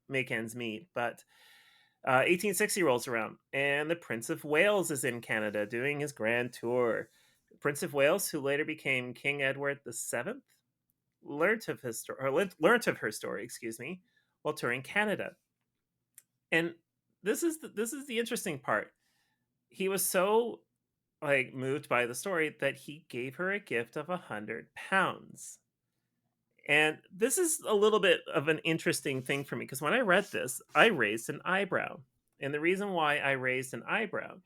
make ends meet. But 1860 rolls around, and the Prince of Wales is in Canada doing his grand tour. Prince of Wales, who later became King Edward VII, learnt of her story, excuse me, while touring Canada. And this is the interesting part. He was so like moved by the story that he gave her a gift of £100. And this is a little bit of an interesting thing for me because when I read this, I raised an eyebrow. And the reason why I raised an eyebrow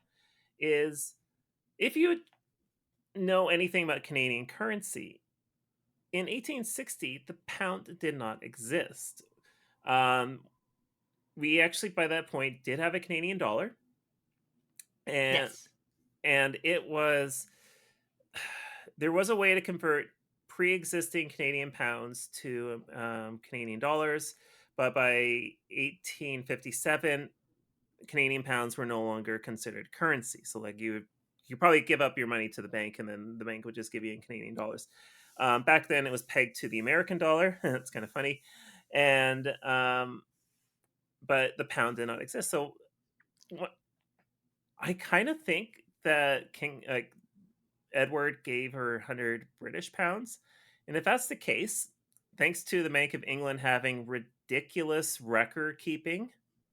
is if you know anything about Canadian currency, in 1860, the pound did not exist. Um, we actually, by that point, did have a Canadian dollar, and Yes. it was there was a way to convert pre-existing Canadian pounds to Canadian dollars, but by 1857, Canadian pounds were no longer considered currency. So, like you probably give up your money to the bank, and then the bank would just give you in Canadian dollars. Back then, it was pegged to the American dollar. It's kind of funny, and but the pound did not exist. So, what I kind of think that King Edward gave her 100 British pounds. And if that's the case, thanks to the Bank of England having ridiculous record keeping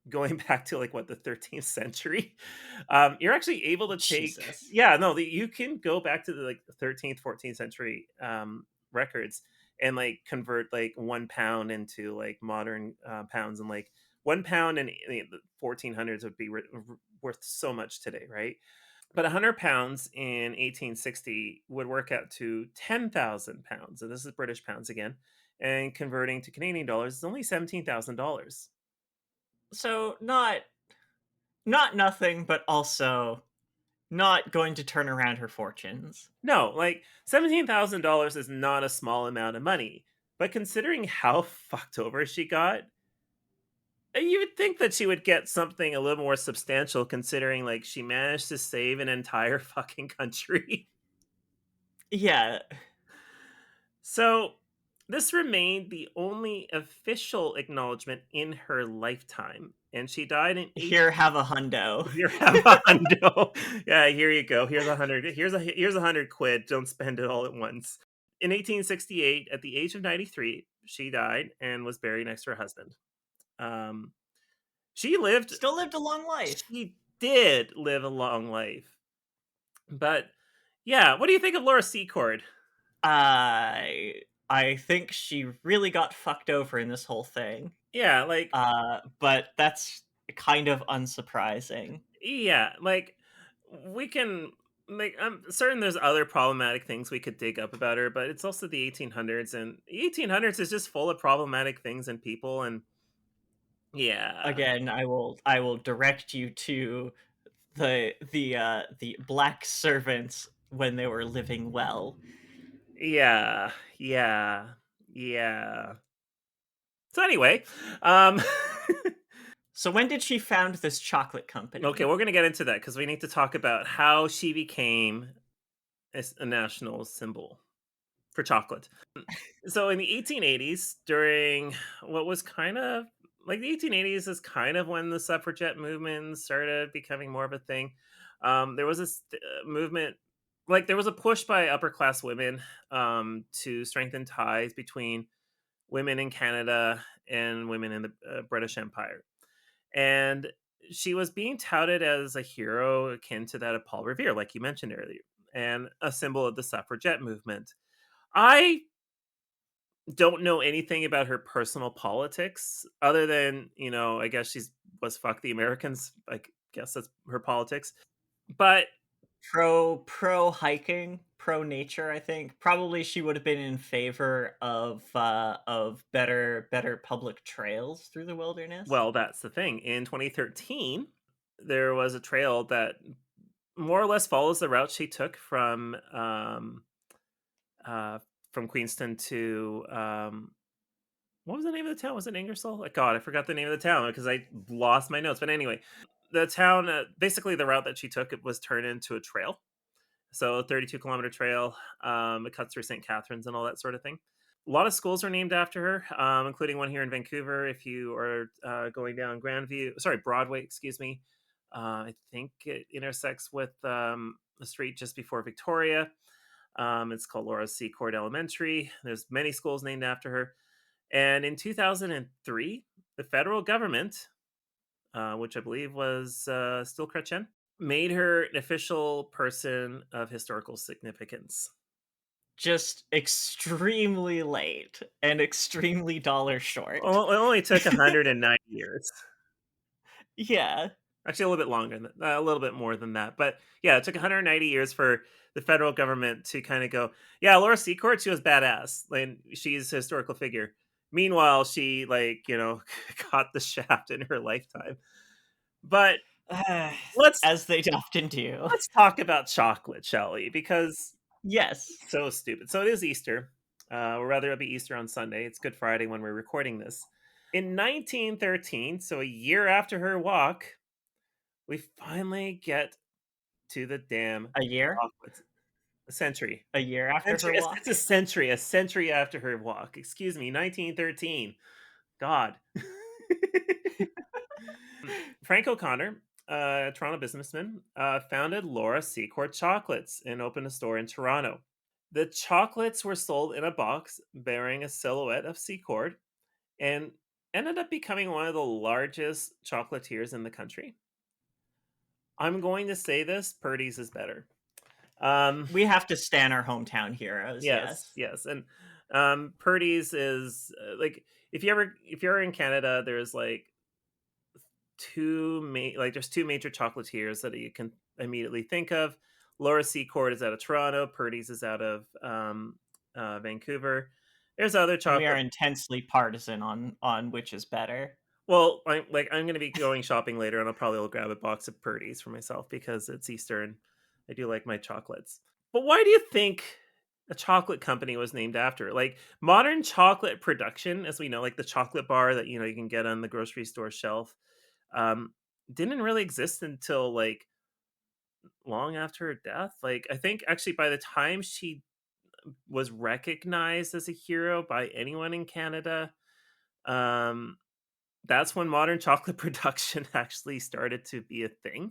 going back to like what the 13th century, you're actually able to take, Jesus. yeah, no, you can go back to the like the 13th, 14th century records and like convert like £1 into like modern pounds, and like £1 in the 1400s would be worth so much today, right? But £100 in 1860 would work out to £10,000, and this is British pounds again. And converting to Canadian dollars is only $17,000. So not nothing, but also not going to turn around her fortunes. No, like $17,000 is not a small amount of money. But considering how fucked over she got, you would think that she would get something a little more substantial, considering like she managed to save an entire fucking country. Yeah, So, this remained the only official acknowledgement in her lifetime, and she died in here have a hundo. Here, have a hundo. Yeah, here you go. Here's 100. Here's 100 quid. Don't spend it all at once. In 1868, at the age of 93, she died and was buried next to her husband. Um, she lived. Still lived a long life. She did live a long life, but yeah. What do you think of Laura Secord? I think she really got fucked over in this whole thing. Yeah, like But that's kind of unsurprising. yeah, like we can like I'm certain there's other problematic things we could dig up about her, but it's also the 1800s, and the 1800s is just full of problematic things and people, and yeah. Again, I will direct you to the black servants when they were living well. Yeah. Yeah. Yeah. So anyway, um So when did she found this chocolate okay, company? we're going to get into that cuz we need to talk about how she became a national symbol for chocolate. So in the 1880s, during what was kind of like the 1880s is kind of when the suffragette movement started becoming more of a thing. There was this movement, like there was a push by upper class women to strengthen ties between women in Canada and women in the British Empire. And she was being touted as a hero akin to that of Paul Revere, like you mentioned earlier, and a symbol of the suffragette movement. I don't know anything about her personal politics other than, I guess was fuck the Americans. I guess that's her politics. But Pro hiking, pro nature, I think. Probably she would have been in favor of better public trails through the wilderness. well, that's the thing. In 2013, there was a trail that more or less follows the route she took uh, from Queenston to what was the name of the town? Was it Ingersoll? Like, God, I forgot the name of the town because I lost my notes. But anyway, the town, basically the route that she took, it was turned into a trail. So 32-kilometer trail. It cuts through St. Catharines and all that sort of thing. A lot of schools are named after her, including one here in Vancouver. If you are going down Broadway, excuse me. I think it intersects with the street just before Victoria. It's called Laura Secord Elementary. There's many schools named after her. And in 2003, the federal government, which I believe was still Chrétien, made her an official person of historical significance. Just extremely late and extremely dollar short. Well, it only took 190 years. Yeah. Actually, a little bit longer, a little bit more than that. But yeah, it took 190 years for the federal government to kind of go, yeah, Laura Secord, she was badass. Like, she's a historical figure. Meanwhile, she, caught the shaft in her lifetime. But let's As they often do. let's talk about chocolate, shall we? Because Yes. it's so stupid. So it is Easter. Or rather, it'll be Easter on Sunday. It's Good Friday when we're recording this. In 1913, so a year after her walk, we finally get to the damn A year? chocolates. A century. A year after her Century. walk? It's a century after her walk. Excuse me, 1913. God. Frank O'Connor, a Toronto businessman, founded Laura Secord Chocolates and opened a store in Toronto. The chocolates were sold in a box bearing a silhouette of Secord and ended up becoming one of the largest chocolatiers in the country. I'm going to say this, Purdy's is better. We have to stan our hometown heroes. Yes. And Purdy's is if you're in Canada, there's there's two major chocolatiers that you can immediately think of. Laura Secord is out of Toronto. Purdy's is out of Vancouver. There's other chocolate. We are intensely partisan on which is better. Well, I'm going to be going shopping later, and I'll probably grab a box of Purdy's for myself because it's Easter and I do like my chocolates. But why do you think a chocolate company was named after? Like, modern chocolate production, as we know, like the chocolate bar that you can get on the grocery store shelf, didn't really exist until long after her death. Like, I think actually by the time she was recognized as a hero by anyone in Canada, that's when modern chocolate production actually started to be a thing.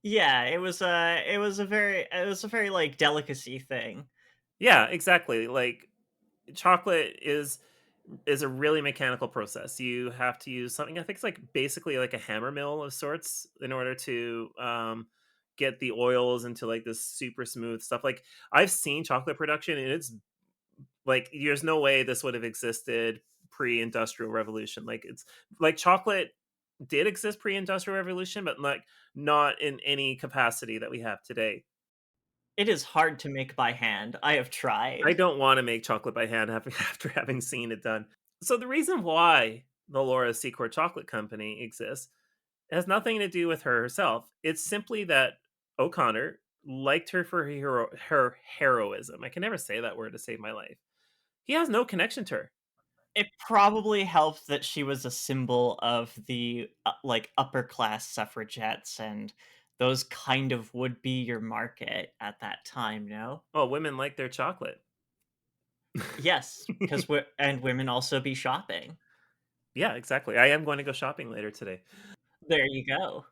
Yeah, it was a very like delicacy thing. Yeah, exactly. Like, chocolate is a really mechanical process. You have to use something, I think it's basically like a hammer mill of sorts in order to get the oils into this super smooth stuff. Like, I've seen chocolate production and it's there's no way this would have existed pre-industrial revolution. It's chocolate did exist pre-industrial revolution, but not in any capacity that we have today. It is hard to make by hand. I have tried. I don't want to make chocolate by hand after having seen it done. So the reason why the Laura Secord Chocolate Company exists has nothing to do with her herself. It's simply that O'Connor liked her for her heroism. I can never say that word to save my life. He has no connection to her. It probably helped that she was a symbol of the upper class suffragettes, and those kind of would be your market at that time, no? Oh, women like their chocolate. Yes, because women also be shopping. Yeah, exactly. I am going to go shopping later today. There you go.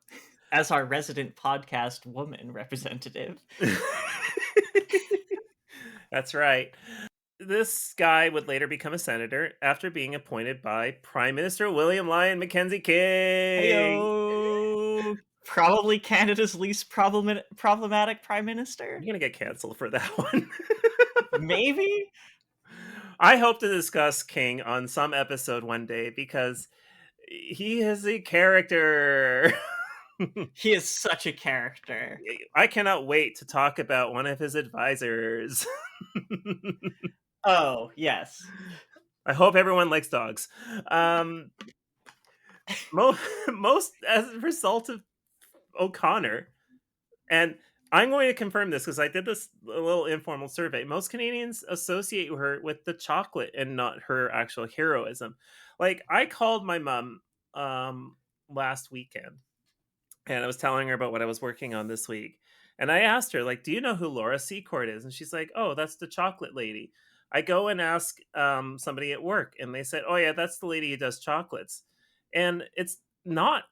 As our resident podcast woman representative. That's right. This guy would later become a senator after being appointed by Prime Minister William Lyon Mackenzie King. Heyo! Probably Canada's least problematic prime minister. You're going to get canceled for that one. Maybe? I hope to discuss King on some episode one day because he is a character. He is such a character. I cannot wait to talk about one of his advisors. Oh, yes. I hope everyone likes dogs. Most as a result of O'Connor, and I'm going to confirm this because I did this a little informal survey. Most Canadians associate her with the chocolate and not her actual heroism. I called my mom last weekend, and I was telling her about what I was working on this week. And I asked her, like, "Do you know who Laura Secord is?" And she's like, "Oh, that's the chocolate lady." I go and ask somebody at work, and they said, "Oh yeah, that's the lady who does chocolates." And it's not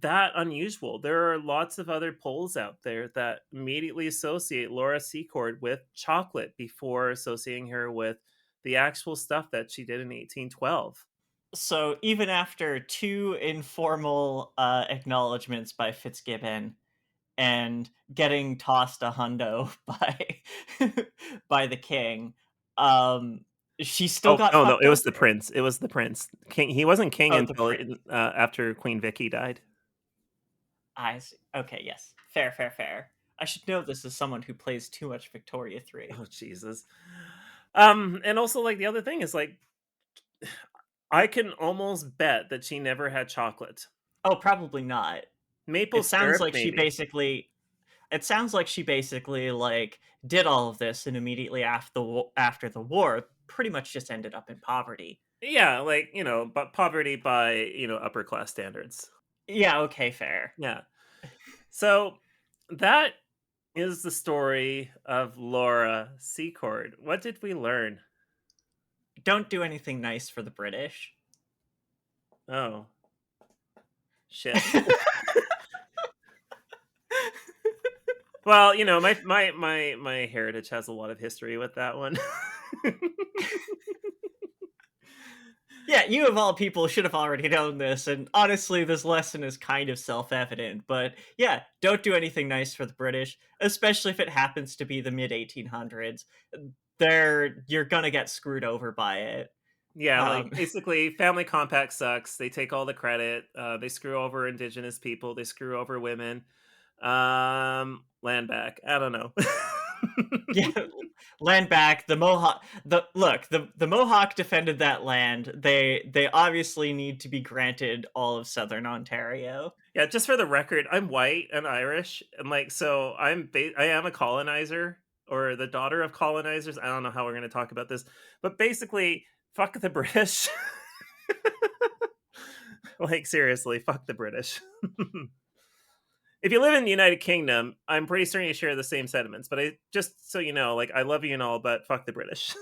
that unusual. There are lots of other polls out there that immediately associate Laura Secord with chocolate before associating her with the actual stuff that she did in 1812. So even after two informal acknowledgments by Fitzgibbon and getting tossed a hundo by by the king, um, she still Oh, got oh, no, fucked it was the over. prince. It was the prince. King he wasn't king Oh, the until, prince. after Queen Vicky died. I see. Okay, yes, fair, fair, fair. I should know this as someone who plays too much Victoria 3. Oh, Jesus. And also, like, the other thing is, like, I can almost bet that she never had chocolate. Oh, probably not. Maple It sounds syrup, like she maybe. basically it sounds like she basically like did all of this and immediately after the war pretty much just ended up in poverty. Yeah, like, but poverty by, upper class standards. Yeah, okay, fair. Yeah. So, that is the story of Laura Secord. What did we learn? Don't do anything nice for the British. Oh, shit. Well, my heritage has a lot of history with that one. Yeah, you of all people should have already known this, and honestly, this lesson is kind of self-evident, but yeah, don't do anything nice for the British, especially if it happens to be the mid 1800s. You're gonna get screwed over by it. Yeah, Um, like, basically, family compact sucks. They take all the credit. They screw over indigenous people. They screw over women. Land back. I don't know. yeah, land back. The Mohawk. The Mohawk defended that land. They obviously need to be granted all of Southern Ontario. Yeah, just for the record, I'm white and Irish, and, like, so I am a colonizer, or the daughter of colonizers. I don't know how we're gonna talk about this, but basically, fuck the British. Like, seriously, fuck the British. If you live in the United Kingdom, I'm pretty certain you share the same sentiments, but just so you know, like, I love you and all, but fuck the British.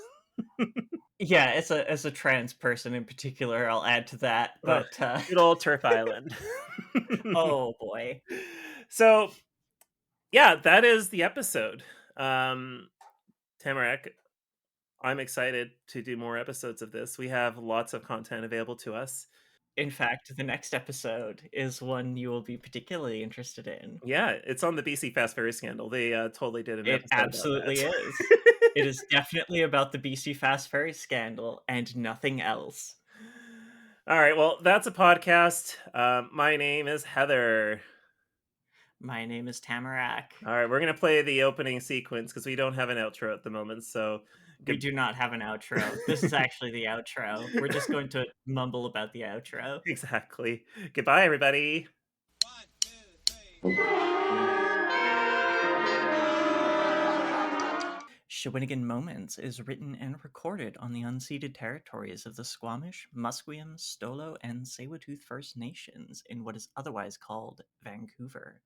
Yeah, as a trans person in particular, I'll add to that. Ugh, But good old Turf Island. oh boy, So, yeah, that is the episode. Tamarack, I'm excited to do more episodes of this. We have lots of content available to us. in fact, the next episode is one you will be particularly interested in. Yeah, it's on the BC Fast Ferry scandal. They totally did an It episode about absolutely that. is. It is definitely about the BC Fast Ferry scandal and nothing else. All right, well, that's a podcast. My name is Heather. My name is Tamarack. All right, we're gonna play the opening sequence because we don't have an outro at the moment. So, We good. do not have an outro. This is actually the outro. We're just going to mumble about the outro. Exactly. Goodbye, everybody. Shawinigan Moments is written and recorded on the unceded territories of the Squamish, Musqueam, Stolo, and Tsleil-Waututh First Nations in what is otherwise called Vancouver.